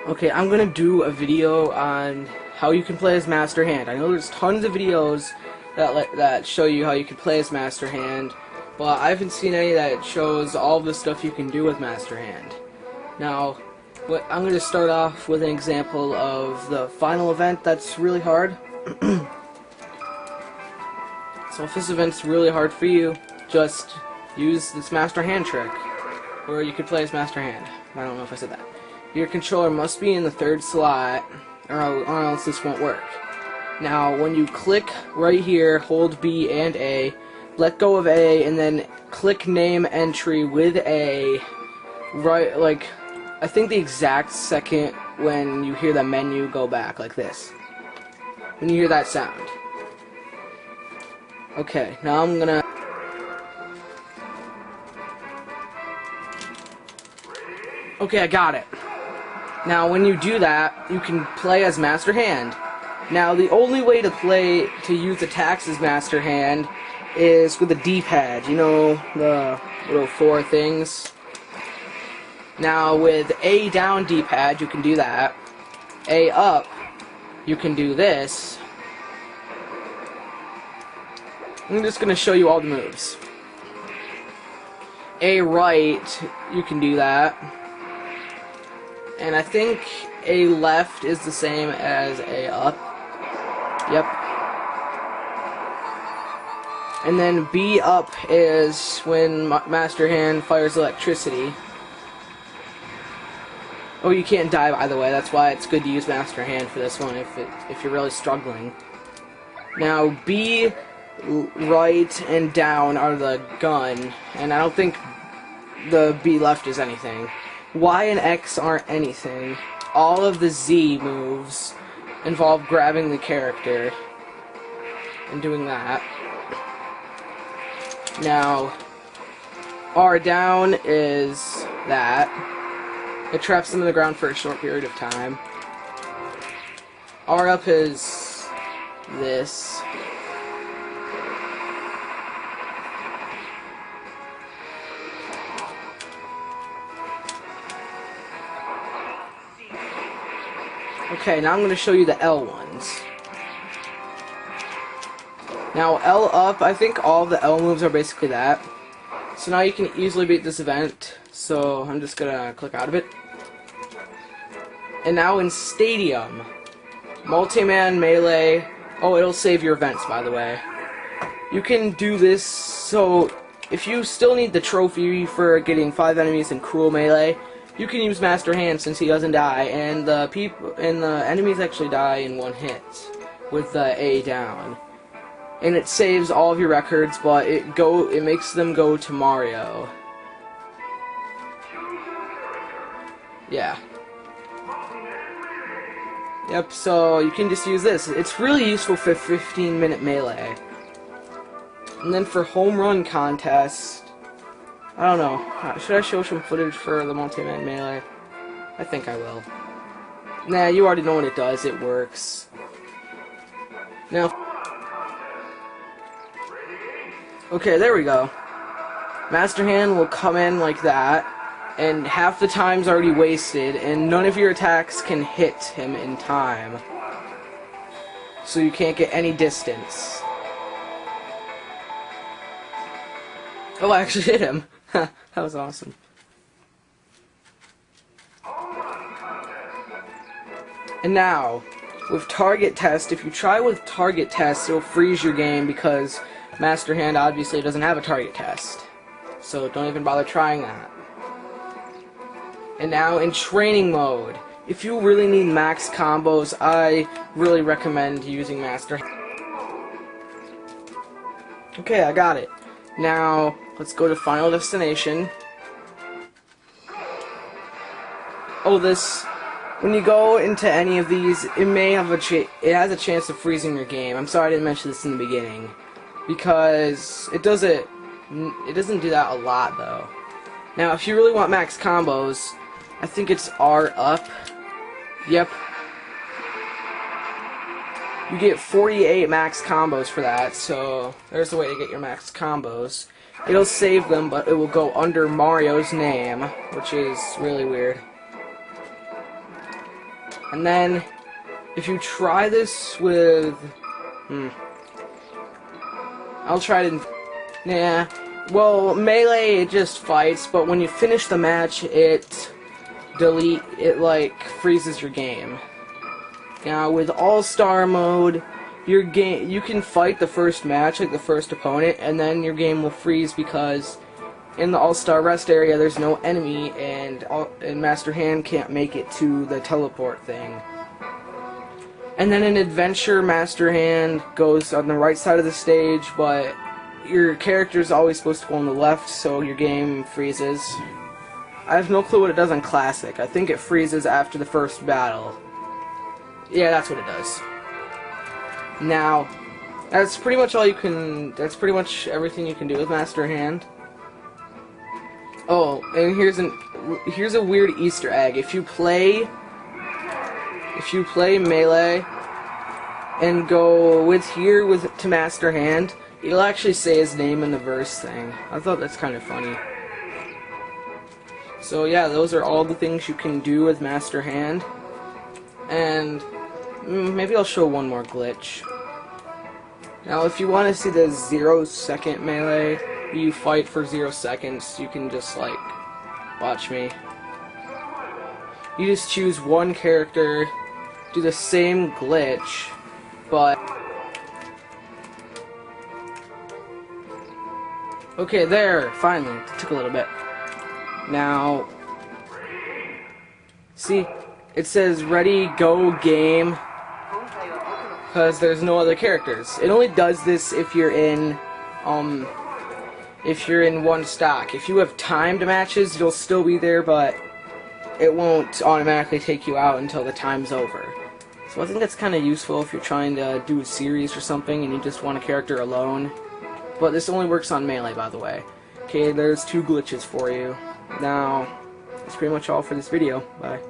Okay, I'm gonna do a video on how you can play as Master Hand. I know there's tons of videos that show you how you can play as Master Hand, but I haven't seen any that shows all the stuff you can do with Master Hand. Now, I'm gonna start off with an example of the final event that's really hard. So if this event's really hard for you, just use this Master Hand trick, or you could play as Master Hand. I don't know if I said that. Your controller must be in the third slot, or else this won't work. Now, when you click right here, hold B and A, let go of A, and then click Name Entry with A, right, like, I think the exact second when you hear the menu go back, like this. When you hear that sound. Okay, now I'm gonna... Okay, I got it. Now, when you do that, you can play as Master Hand. Now, the only way to use attacks as Master Hand is with the D-pad. You know, the little four things. Now, with A down D-pad, you can do that. A up, you can do this. I'm just going to show you all the moves. A right, you can do that. And I think A left is the same as A up. Yep. And then B up is when Master Hand fires electricity. Oh, you can't dive either way. That's why it's good to use Master Hand for this one if you're really struggling. Now, B right and down are the gun, and I don't think the B left is anything. Y and X aren't anything. All of the Z moves involve grabbing the character and doing that. Now, R down is that. It traps them in the ground for a short period of time. R up is this. Okay, now I'm going to show you the L ones. Now, L up, I think all the L moves are basically that. So now you can easily beat this event. So I'm just going to click out of it. And now in Stadium, Multi-Man, Melee. Oh, it'll save your events, by the way. You can do this, so if you still need the trophy for getting 5 enemies in Cruel Melee, you can use Master Hand since he doesn't die, and the enemies actually die in one hit with the A down. And it saves all of your records, but it makes them go to Mario. Yeah. Yep, so you can just use this. It's really useful for 15-minute melee. And then for home run contests, I don't know. Should I show some footage for the Multi-Man Melee? I think I will. Nah, you already know what it does. It works. Now... Okay, there we go. Master Hand will come in like that, and half the time's already wasted, and none of your attacks can hit him in time. So you can't get any distance. Oh, I actually hit him. That was awesome. And now, with Target Test, if you try with Target Test, it'll freeze your game because Master Hand obviously doesn't have a Target Test. So don't even bother trying that. And now in Training Mode, if you really need max combos, I really recommend using Master Hand. Okay, I got it. Now, let's go to Final Destination. Oh, when you go into any of these, it may have it has a chance of freezing your game. I'm sorry I didn't mention this in the beginning, because it doesn't do that a lot though. Now, if you really want max combos, I think it's R up. Yep. You get 48 max combos for that, so there's the way to get your max combos. It'll save them, but it will go under Mario's name, which is really weird. And then, if you try this with... I'll try to... Yeah. Well, melee, it just fights, but when you finish the match, it like, freezes your game. Now, with All-Star mode, you can fight the first match, like the first opponent, and then your game will freeze because in the All-Star rest area, there's no enemy, and Master Hand can't make it to the teleport thing. And then in Adventure, Master Hand goes on the right side of the stage, but your character's always supposed to go on the left, so your game freezes. I have no clue what it does on Classic. I think it freezes after the first battle. Yeah, that's what it does. Now, that's pretty much that's pretty much everything you can do with Master Hand. Oh, and here's a weird Easter egg. If you play Melee and go to Master Hand, you'll actually say his name in the verse thing. I thought that's kind of funny. So yeah, those are all the things you can do with Master Hand. And maybe I'll show one more glitch. Now, if you want to see the 0-second melee, you fight for 0 seconds, you can just, like, watch me. You just choose one character, do the same glitch, but... Okay, there, finally. It took a little bit. Now, see, it says ready, go, game, because there's no other characters. It only does this if you're in one stock. If you have timed matches, you'll still be there, but it won't automatically take you out until the time's over. So I think that's kind of useful if you're trying to do a series or something and you just want a character alone. But this only works on Melee, by the way. Okay, there's 2 glitches for you. Now, that's pretty much all for this video. Bye.